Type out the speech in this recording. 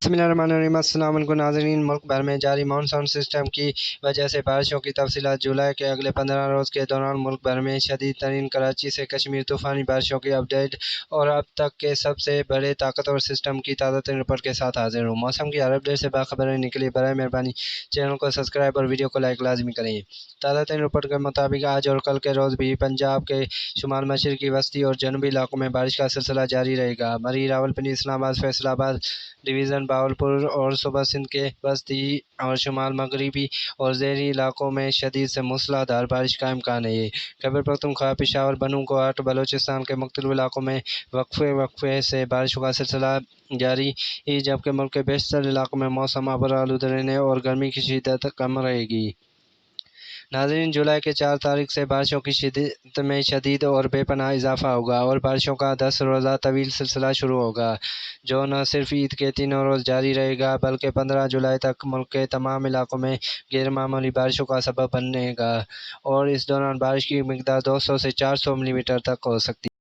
बिस्मिल्लाहिर्रहमानिर्रहीम। अस्सलाम वालेकुम नाज़रीन। मुल्क भर में जारी मानसून सिस्टम की वजह से बारिशों की तफसीलात। जुलाई के अगले 15 रोज़ के दौरान मुल्क भर में शदीद तरीन कराची से कश्मीर तूफ़ानी बारिशों की अपडेट और अब तक के सबसे बड़े ताकतवर सिस्टम की ताज़ा तरीन रिपोर्ट के साथ हाजिर हूँ। मौसम की हर अपडेट से बाखबर रहने के लिए बराए मेहरबानी चैनल को सब्सक्राइब और वीडियो को लाइक लाजमी करें। ताज़ा तरीन रिपोर्ट के मुताबिक आज और कल के रोज़ भी पंजाब के शुमाल मशरक़ी वस्ती और जनूबी इलाकों में बारिश का सिलसिला जारी रहेगा। मरी, रावलपिंडी, इस्लामाबाद, फैसलाबाद डिवीज़न, बावलपुर और सूबा सिंध के वस्ती और शुमाल मगरबी और ज़ेहरी इलाकों में शदीद से मूसलाधार बारिश का इम्कान है। खैबर पख्तूनख्वा, पेशावर, बनूकोट, बलोचिस्तान के मुख्तलिफ इलाकों में वक्फे से बारिशों का सिलसिला जारी है, जबकि मुल्क के बेशतर इलाकों में मौसम अबरालूदा रहने और गर्मी की शिद्दत कम रहेगी। नाज़रीन, जुलाई के 4 तारीख से बारिशों की शिद्दत में शदीद और बेपनाह इजाफा होगा और बारिशों का 10 रोज़ा तवील सिलसिला शुरू होगा, जो न सिर्फ ईद के तीनों रोज़ जारी रहेगा बल्कि 15 जुलाई तक मुल्क के तमाम इलाकों में गैरमामूली बारिशों का सबब बनेगा और इस दौरान बारिश की मिकदार 200 से 400 मिलीमीटर तक हो सकती है।